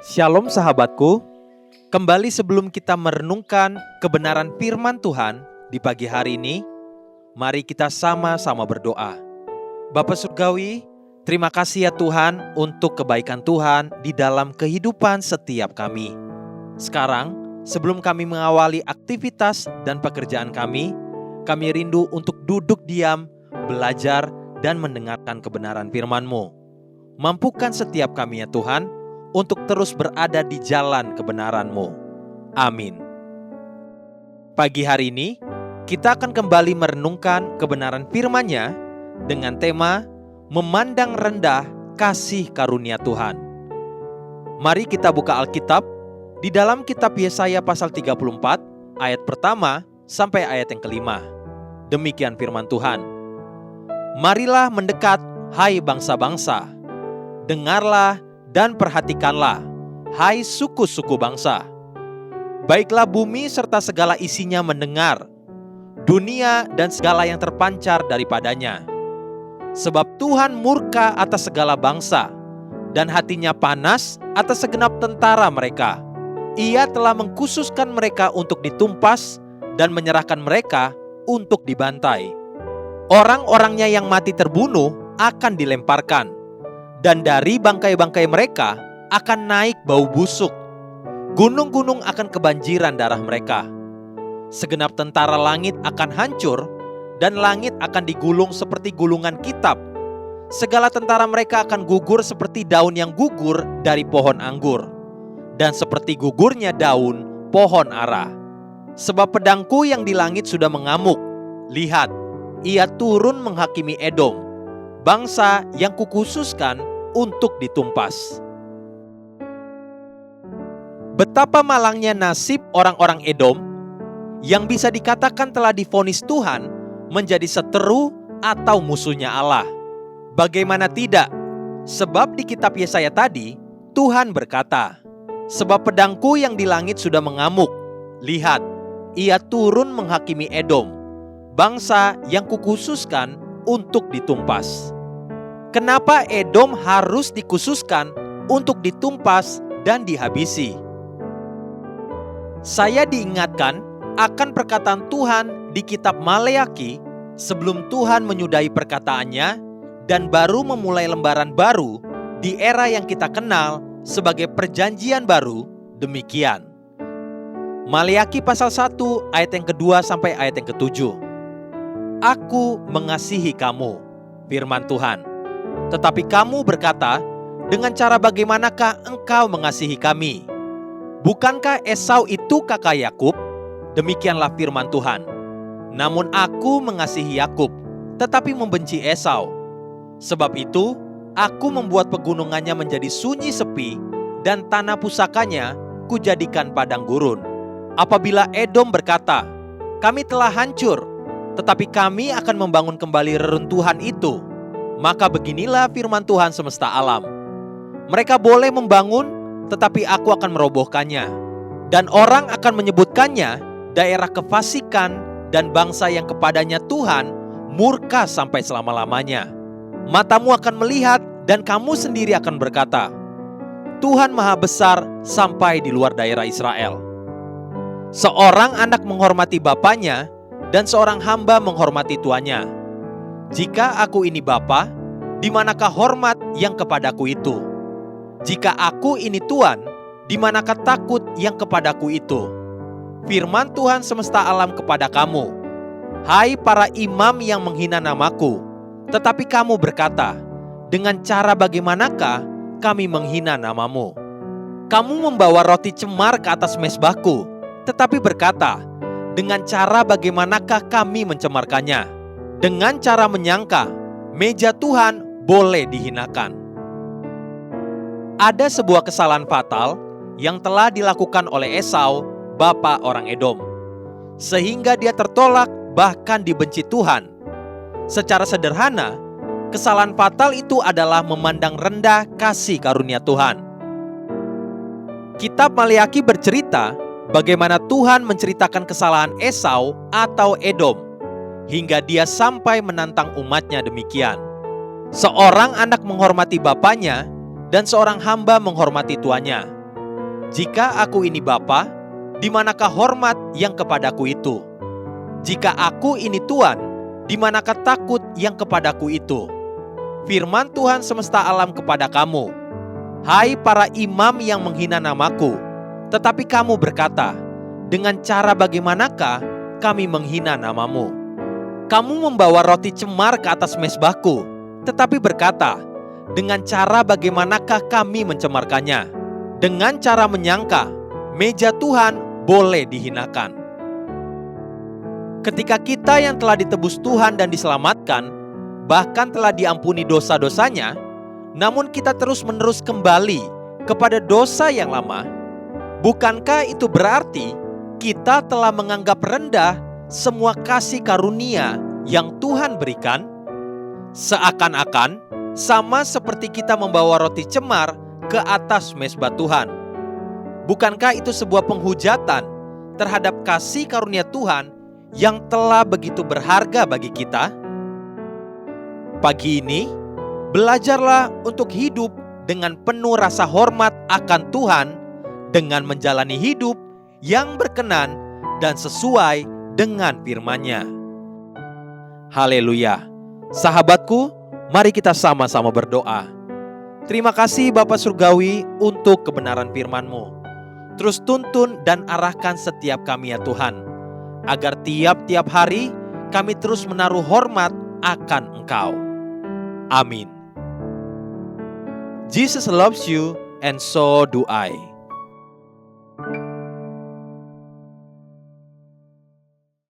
Shalom sahabatku, kembali sebelum kita merenungkan kebenaran firman Tuhan di pagi hari ini, mari kita sama-sama berdoa. Bapa Surgawi, terima kasih ya Tuhan untuk kebaikan Tuhan di dalam kehidupan setiap kami. Sekarang, sebelum kami mengawali aktivitas dan pekerjaan kami rindu untuk duduk diam, belajar, dan mendengarkan kebenaran firman-Mu. Mampukan setiap kami ya Tuhan, untuk terus berada di jalan kebenaran-Mu. Amin. Pagi hari ini, kita akan kembali merenungkan kebenaran firman-Nya dengan tema Memandang Rendah Kasih Karunia Tuhan. Mari kita buka Alkitab di dalam kitab Yesaya pasal 34, ayat pertama sampai ayat yang kelima. Demikian firman Tuhan. Marilah mendekat, hai bangsa-bangsa. Dengarlah dan perhatikanlah, hai suku-suku bangsa. Baiklah bumi serta segala isinya mendengar, dunia dan segala yang terpancar daripadanya. Sebab Tuhan murka atas segala bangsa, dan hatinya panas atas segenap tentara mereka. Ia telah mengkhususkan mereka untuk ditumpas, dan menyerahkan mereka untuk dibantai. Orang-orangnya yang mati terbunuh akan dilemparkan, dan dari bangkai-bangkai mereka akan naik bau busuk. Gunung-gunung akan kebanjiran darah mereka. Segenap tentara langit akan hancur, dan langit akan digulung seperti gulungan kitab. Segala tentara mereka akan gugur seperti daun yang gugur dari pohon anggur, dan seperti gugurnya daun pohon ara. Sebab pedangku yang di langit sudah mengamuk. Lihat, ia turun menghakimi Edom, bangsa yang kukhususkan untuk ditumpas. Betapa malangnya nasib orang-orang Edom yang bisa dikatakan telah divonis Tuhan menjadi seteru atau musuhnya Allah. Bagaimana tidak? Sebab di kitab Yesaya tadi, Tuhan berkata, sebab pedangku yang di langit sudah mengamuk. Lihat, ia turun menghakimi Edom, bangsa yang kukhususkan untuk ditumpas. Kenapa Edom harus dikhususkan untuk ditumpas dan dihabisi? Saya diingatkan akan perkataan Tuhan di kitab Maleaki sebelum Tuhan menyudahi perkataannya dan baru memulai lembaran baru di era yang kita kenal sebagai perjanjian baru. Demikian. Maleaki pasal 1 ayat yang kedua sampai ayat yang ketujuh. Aku mengasihi kamu, firman Tuhan. Tetapi kamu berkata, dengan cara bagaimanakah engkau mengasihi kami? Bukankah Esau itu kakak Yakub? Demikianlah firman Tuhan. Namun aku mengasihi Yakub, tetapi membenci Esau. Sebab itu, aku membuat pegunungannya menjadi sunyi sepi, dan tanah pusakanya kujadikan padang gurun. Apabila Edom berkata, kami telah hancur, tetapi kami akan membangun kembali reruntuhan itu, maka beginilah firman Tuhan semesta alam. Mereka boleh membangun, tetapi aku akan merobohkannya. Dan orang akan menyebutkannya daerah kefasikan dan bangsa yang kepadanya Tuhan murka sampai selama-lamanya. Matamu akan melihat dan kamu sendiri akan berkata, Tuhan Maha Besar sampai di luar daerah Israel. Seorang anak menghormati bapaknya, dan seorang hamba menghormati tuannya. Jika aku ini bapa, di manakah hormat yang kepadaku itu? Jika aku ini tuan, di manakah takut yang kepadaku itu? Firman Tuhan semesta alam kepada kamu, hai para imam yang menghina namaku, tetapi kamu berkata, dengan cara bagaimanakah kami menghina namamu? Kamu membawa roti cemar ke atas mezbahku, tetapi berkata, dengan cara bagaimanakah kami mencemarkannya? Dengan cara menyangka, meja Tuhan boleh dihinakan. Ada sebuah kesalahan fatal yang telah dilakukan oleh Esau, bapa orang Edom, sehingga dia tertolak bahkan dibenci Tuhan. Secara sederhana, kesalahan fatal itu adalah memandang rendah kasih karunia Tuhan. Kitab Maleaki bercerita bagaimana Tuhan menceritakan kesalahan Esau atau Edom, hingga dia sampai menantang umatnya demikian. Seorang anak menghormati bapaknya, dan seorang hamba menghormati tuannya. Jika aku ini Bapa, di manakah hormat yang kepadaku itu? Jika aku ini Tuhan, di manakah takut yang kepadaku itu? Firman Tuhan semesta alam kepada kamu, hai para imam yang menghina namaku, tetapi kamu berkata, dengan cara bagaimanakah kami menghina namamu? Kamu membawa roti cemar ke atas mezbahku, tetapi berkata, dengan cara bagaimanakah kami mencemarkannya? Dengan cara menyangka, meja Tuhan boleh dihinakan. Ketika kita yang telah ditebus Tuhan dan diselamatkan, bahkan telah diampuni dosa-dosanya, namun kita terus-menerus kembali kepada dosa yang lama, bukankah itu berarti kita telah menganggap rendah semua kasih karunia yang Tuhan berikan? Seakan-akan sama seperti kita membawa roti cemar ke atas mezbah Tuhan. Bukankah itu sebuah penghujatan terhadap kasih karunia Tuhan yang telah begitu berharga bagi kita? Pagi ini, belajarlah untuk hidup dengan penuh rasa hormat akan Tuhan dengan menjalani hidup yang berkenan dan sesuai dengan firman-Nya. Haleluya. Sahabatku, mari kita sama-sama berdoa. Terima kasih Bapa Surgawi untuk kebenaran firman-Mu. Terus tuntun dan arahkan setiap kami ya Tuhan, agar tiap-tiap hari kami terus menaruh hormat akan Engkau. Amin. Jesus loves you and so do I.